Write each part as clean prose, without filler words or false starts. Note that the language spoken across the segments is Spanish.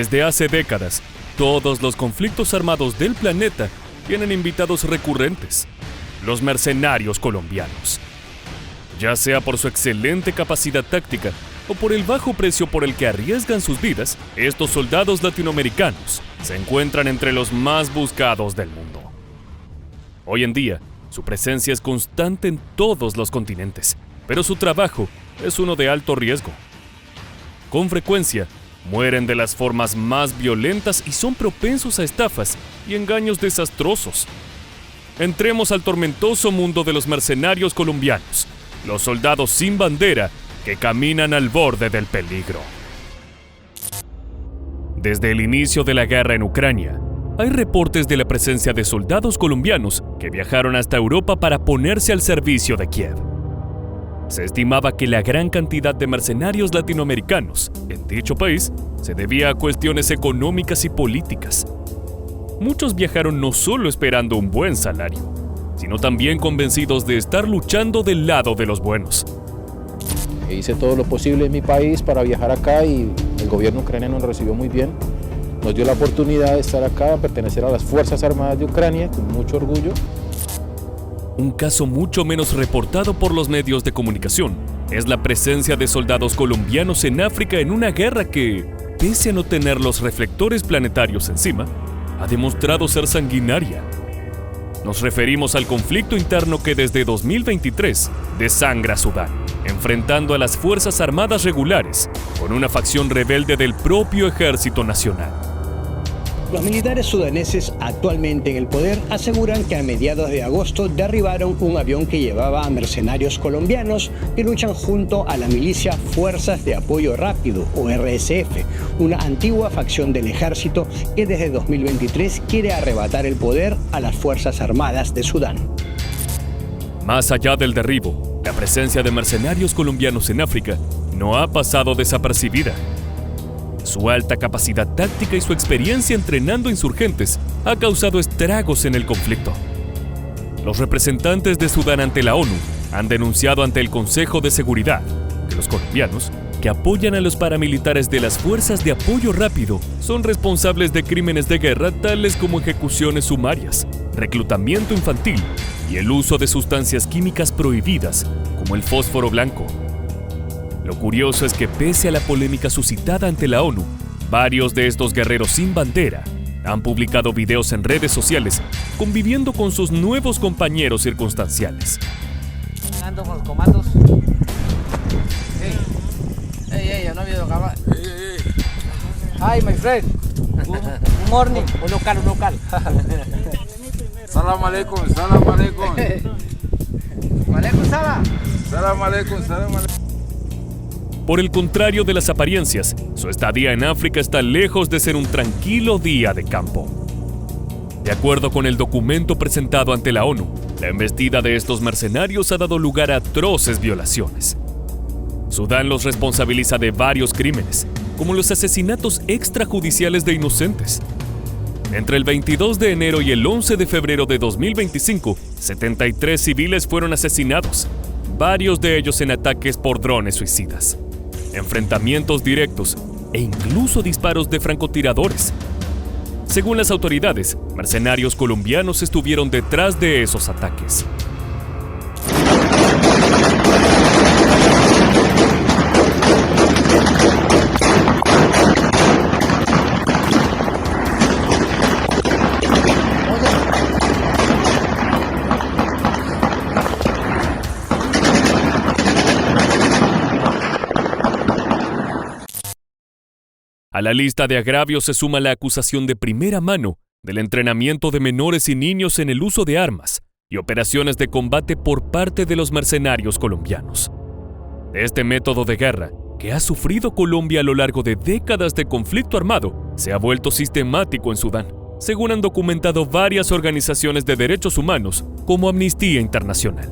Desde hace décadas, todos los conflictos armados del planeta tienen invitados recurrentes: los mercenarios colombianos. Ya sea por su excelente capacidad táctica o por el bajo precio por el que arriesgan sus vidas, estos soldados latinoamericanos se encuentran entre los más buscados del mundo. Hoy en día, su presencia es constante en todos los continentes, pero su trabajo es uno de alto riesgo. Con frecuencia, mueren de las formas más violentas y son propensos a estafas y engaños desastrosos. Entremos al tormentoso mundo de los mercenarios colombianos, los soldados sin bandera que caminan al borde del peligro. Desde el inicio de la guerra en Ucrania, hay reportes de la presencia de soldados colombianos que viajaron hasta Europa para ponerse al servicio de Kiev. Se estimaba que la gran cantidad de mercenarios latinoamericanos en dicho país se debía a cuestiones económicas y políticas. Muchos viajaron no solo esperando un buen salario, sino también convencidos de estar luchando del lado de los buenos. Hice todo lo posible en mi país para viajar acá y el gobierno ucraniano nos recibió muy bien. Nos dio la oportunidad de estar acá, pertenecer a las Fuerzas Armadas de Ucrania con mucho orgullo. Un caso mucho menos reportado por los medios de comunicación es la presencia de soldados colombianos en África en una guerra que, pese a no tener los reflectores planetarios encima, ha demostrado ser sanguinaria. Nos referimos al conflicto interno que desde 2023 desangra Sudán, enfrentando a las Fuerzas Armadas regulares con una facción rebelde del propio Ejército Nacional. Los militares sudaneses actualmente en el poder aseguran que a mediados de agosto derribaron un avión que llevaba a mercenarios colombianos que luchan junto a la milicia Fuerzas de Apoyo Rápido, o RSF, una antigua facción del ejército que desde 2023 quiere arrebatar el poder a las Fuerzas Armadas de Sudán. Más allá del derribo, la presencia de mercenarios colombianos en África no ha pasado desapercibida. Su alta capacidad táctica y su experiencia entrenando insurgentes ha causado estragos en el conflicto. Los representantes de Sudán ante la ONU han denunciado ante el Consejo de Seguridad que los colombianos, que apoyan a los paramilitares de las Fuerzas de Apoyo Rápido, son responsables de crímenes de guerra tales como ejecuciones sumarias, reclutamiento infantil y el uso de sustancias químicas prohibidas como el fósforo blanco. Lo curioso es que pese a la polémica suscitada ante la ONU, varios de estos guerreros sin bandera han publicado videos en redes sociales conviviendo con sus nuevos compañeros circunstanciales. Ando con los comandos. Hey, yo no había acá. Hi, my friend. Good morning. Un local. Salam alaikum, salam alaikum. Alaikum salam. Salam alaikum, salam alaikum. Por el contrario de las apariencias, su estadía en África está lejos de ser un tranquilo día de campo. De acuerdo con el documento presentado ante la ONU, la embestida de estos mercenarios ha dado lugar a atroces violaciones. Sudán los responsabiliza de varios crímenes, como los asesinatos extrajudiciales de inocentes. Entre el 22 de enero y el 11 de febrero de 2025, 73 civiles fueron asesinados, varios de ellos en ataques por drones suicidas, enfrentamientos directos e incluso disparos de francotiradores. Según las autoridades, mercenarios colombianos estuvieron detrás de esos ataques. A la lista de agravios se suma la acusación de primera mano del entrenamiento de menores y niños en el uso de armas y operaciones de combate por parte de los mercenarios colombianos. Este método de guerra, que ha sufrido Colombia a lo largo de décadas de conflicto armado, se ha vuelto sistemático en Sudán, según han documentado varias organizaciones de derechos humanos como Amnistía Internacional.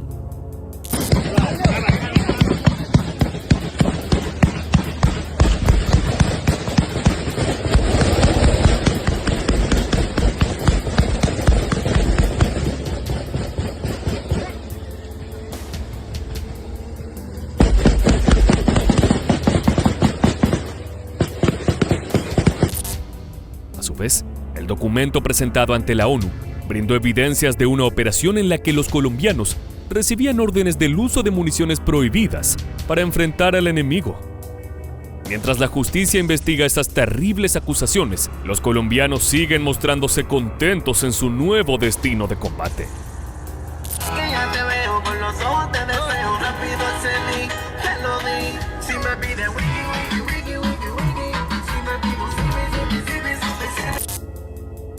vez, el documento presentado ante la ONU brindó evidencias de una operación en la que los colombianos recibían órdenes del uso de municiones prohibidas para enfrentar al enemigo. Mientras la justicia investiga estas terribles acusaciones, los colombianos siguen mostrándose contentos en su nuevo destino de combate.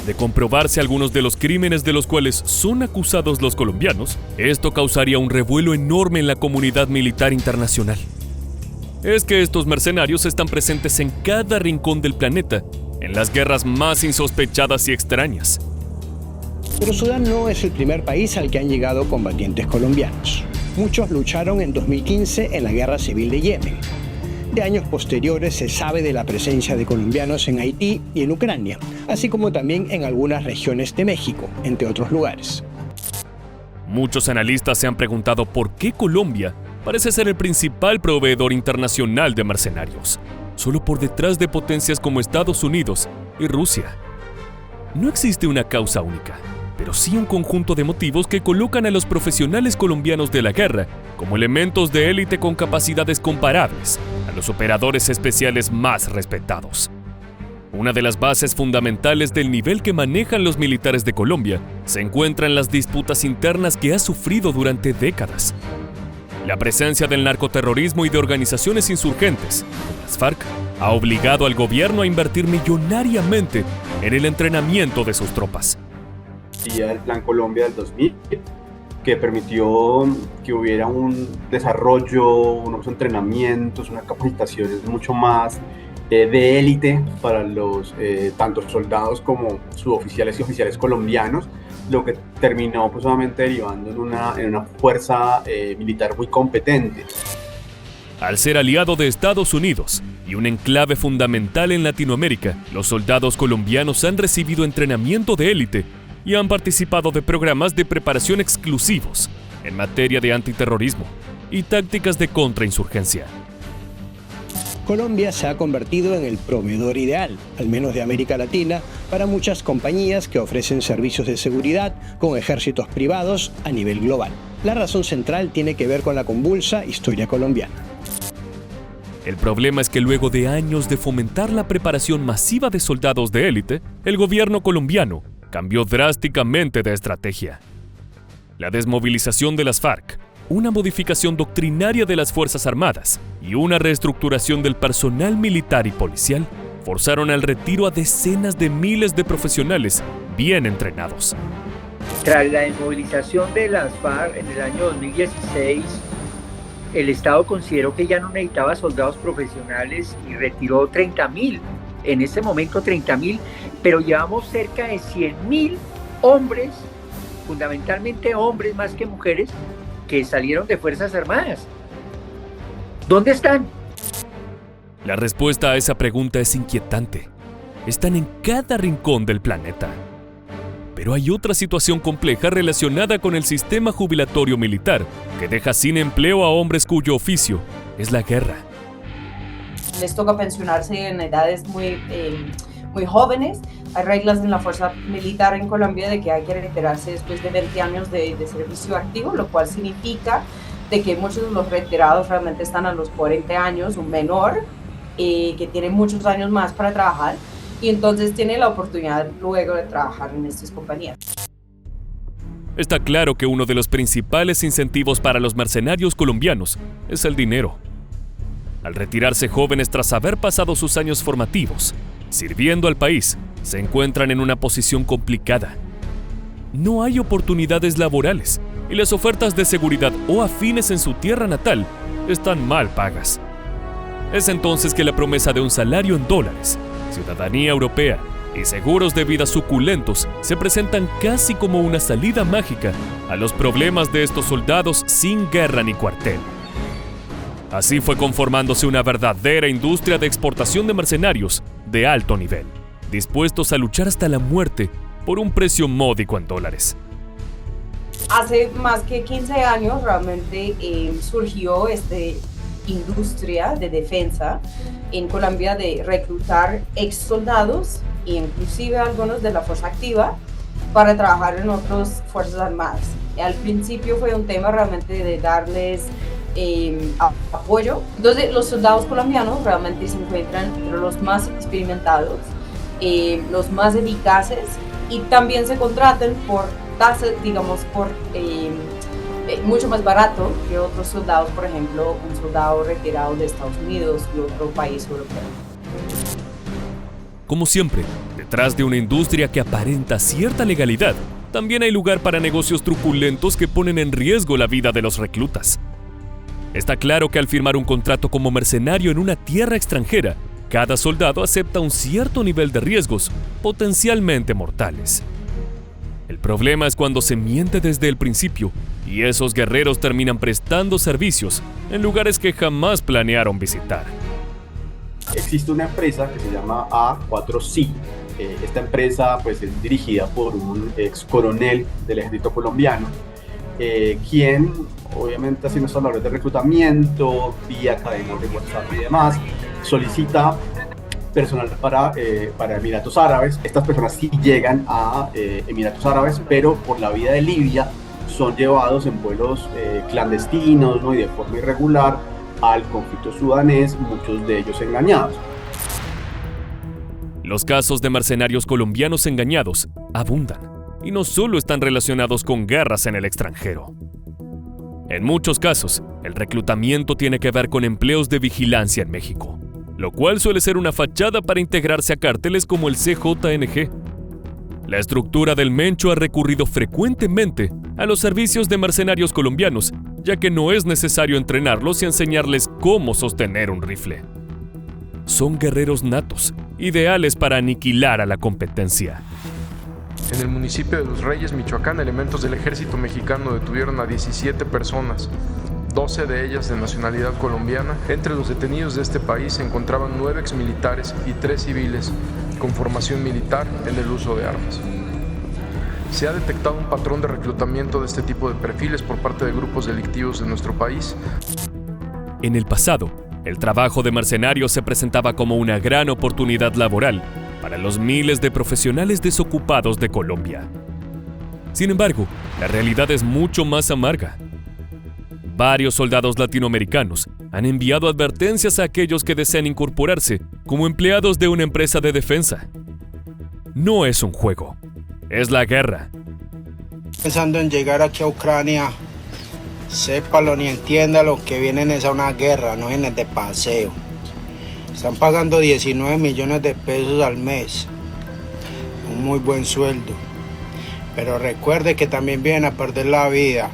De comprobarse algunos de los crímenes de los cuales son acusados los colombianos, esto causaría un revuelo enorme en la comunidad militar internacional. Es que estos mercenarios están presentes en cada rincón del planeta, en las guerras más insospechadas y extrañas. Pero Sudán no es el primer país al que han llegado combatientes colombianos. Muchos lucharon en 2015 en la Guerra Civil de Yemen. De años posteriores se sabe de la presencia de colombianos en Haití y en Ucrania, así como también en algunas regiones de México, entre otros lugares. Muchos analistas se han preguntado por qué Colombia parece ser el principal proveedor internacional de mercenarios, solo por detrás de potencias como Estados Unidos y Rusia. No existe una causa única, pero sí un conjunto de motivos que colocan a los profesionales colombianos de la guerra como elementos de élite con capacidades comparables a los operadores especiales más respetados. Una de las bases fundamentales del nivel que manejan los militares de Colombia se encuentra en las disputas internas que ha sufrido durante décadas. La presencia del narcoterrorismo y de organizaciones insurgentes, como las FARC, ha obligado al gobierno a invertir millonariamente en el entrenamiento de sus tropas. El Plan Colombia del 2000, que permitió que hubiera un desarrollo, unos entrenamientos, unas capacitaciones mucho más de élite para los tanto soldados como suboficiales y oficiales colombianos, lo que terminó pues obviamente derivando en una fuerza militar muy competente. Al ser aliado de Estados Unidos y un enclave fundamental en Latinoamérica, los soldados colombianos han recibido entrenamiento de élite y han participado de programas de preparación exclusivos en materia de antiterrorismo y tácticas de contrainsurgencia. Colombia se ha convertido en el proveedor ideal, al menos de América Latina, para muchas compañías que ofrecen servicios de seguridad con ejércitos privados a nivel global. La razón central tiene que ver con la convulsa historia colombiana. El problema es que luego de años de fomentar la preparación masiva de soldados de élite, el gobierno colombiano cambió drásticamente de estrategia. La desmovilización de las FARC, una modificación doctrinaria de las Fuerzas Armadas y una reestructuración del personal militar y policial forzaron al retiro a decenas de miles de profesionales bien entrenados. Tras la desmovilización de las FARC en el año 2016, el Estado consideró que ya no necesitaba soldados profesionales y retiró 30.000. En este momento 30.000, pero llevamos cerca de 100.000 hombres, fundamentalmente hombres más que mujeres, que salieron de Fuerzas Armadas. ¿Dónde están? La respuesta a esa pregunta es inquietante. Están en cada rincón del planeta. Pero hay otra situación compleja relacionada con el sistema jubilatorio militar que deja sin empleo a hombres cuyo oficio es la guerra. Les toca pensionarse en edades muy jóvenes. Hay reglas en la fuerza militar en Colombia de que hay que retirarse después de 20 años de servicio activo, lo cual significa de que muchos de los retirados realmente están a los 40 años, un menor, que tiene muchos años más para trabajar y entonces tiene la oportunidad luego de trabajar en estas compañías. Está claro que uno de los principales incentivos para los mercenarios colombianos es el dinero. Al retirarse jóvenes tras haber pasado sus años formativos, sirviendo al país, se encuentran en una posición complicada. No hay oportunidades laborales y las ofertas de seguridad o afines en su tierra natal están mal pagas. Es entonces que la promesa de un salario en dólares, ciudadanía europea y seguros de vida suculentos se presentan casi como una salida mágica a los problemas de estos soldados sin guerra ni cuartel. Así fue conformándose una verdadera industria de exportación de mercenarios de alto nivel, dispuestos a luchar hasta la muerte por un precio módico en dólares. Hace más que 15 años realmente surgió esta industria de defensa en Colombia de reclutar ex soldados e inclusive algunos de la Fuerza Activa para trabajar en otras Fuerzas Armadas. Al principio fue un tema realmente de darles apoyo. Entonces los soldados colombianos realmente se encuentran entre los más experimentados, los más eficaces, y también se contratan por tasa, digamos, por mucho más barato que otros soldados, por ejemplo, un soldado retirado de Estados Unidos y otro país europeo. Como siempre, detrás de una industria que aparenta cierta legalidad, también hay lugar para negocios truculentos que ponen en riesgo la vida de los reclutas. Está claro que al firmar un contrato como mercenario en una tierra extranjera, cada soldado acepta un cierto nivel de riesgos, potencialmente mortales. El problema es cuando se miente desde el principio y esos guerreros terminan prestando servicios en lugares que jamás planearon visitar. Existe una empresa que se llama A4C. Esta empresa pues, es dirigida por un ex coronel del ejército colombiano, quien obviamente haciendo estas labores de reclutamiento, vía cadenas de WhatsApp y demás, solicita personal para Emiratos Árabes. Estas personas sí llegan a Emiratos Árabes, pero por la vía de Libia son llevados en vuelos clandestinos, ¿no? Y de forma irregular al conflicto sudanés, muchos de ellos engañados. Los casos de mercenarios colombianos engañados abundan y no solo están relacionados con guerras en el extranjero. En muchos casos, el reclutamiento tiene que ver con empleos de vigilancia en México, lo cual suele ser una fachada para integrarse a cárteles como el CJNG. La estructura del Mencho ha recurrido frecuentemente a los servicios de mercenarios colombianos, ya que no es necesario entrenarlos y enseñarles cómo sostener un rifle. Son guerreros natos, ideales para aniquilar a la competencia. En el municipio de Los Reyes, Michoacán, elementos del ejército mexicano detuvieron a 17 personas, 12 de ellas de nacionalidad colombiana. Entre los detenidos de este país se encontraban 9 exmilitares y 3 civiles con formación militar en el uso de armas. Se ha detectado un patrón de reclutamiento de este tipo de perfiles por parte de grupos delictivos de nuestro país. En el pasado, el trabajo de mercenarios se presentaba como una gran oportunidad laboral para los miles de profesionales desocupados de Colombia. Sin embargo, la realidad es mucho más amarga. Varios soldados latinoamericanos han enviado advertencias a aquellos que desean incorporarse como empleados de una empresa de defensa. No es un juego, es la guerra. Pensando en llegar aquí a Ucrania, sépalo ni entiéndalo que vienen es a una guerra, no vienen de paseo. Están pagando 19 millones de pesos al mes, un muy buen sueldo. Pero recuerde que también vienen a perder la vida.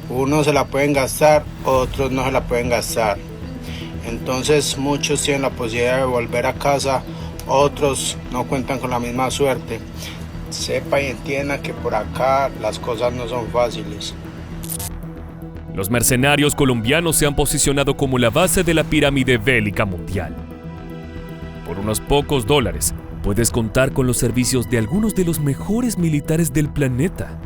Unos se la pueden gastar, otros no se la pueden gastar. Entonces muchos tienen la posibilidad de volver a casa, otros no cuentan con la misma suerte. Sepa y entienda que por acá las cosas no son fáciles. Los mercenarios colombianos se han posicionado como la base de la pirámide bélica mundial. Por unos pocos dólares, puedes contar con los servicios de algunos de los mejores militares del planeta.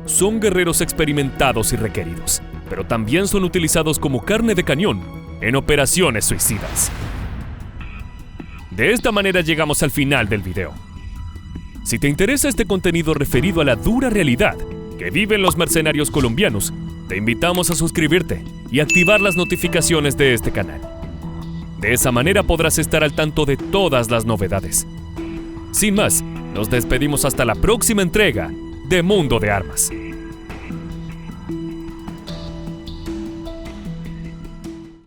Son guerreros experimentados y requeridos, pero también son utilizados como carne de cañón en operaciones suicidas. De esta manera llegamos al final del video. Si te interesa este contenido referido a la dura realidad que viven los mercenarios colombianos, te invitamos a suscribirte y activar las notificaciones de este canal. De esa manera podrás estar al tanto de todas las novedades. Sin más, nos despedimos hasta la próxima entrega de Mundo de Armas.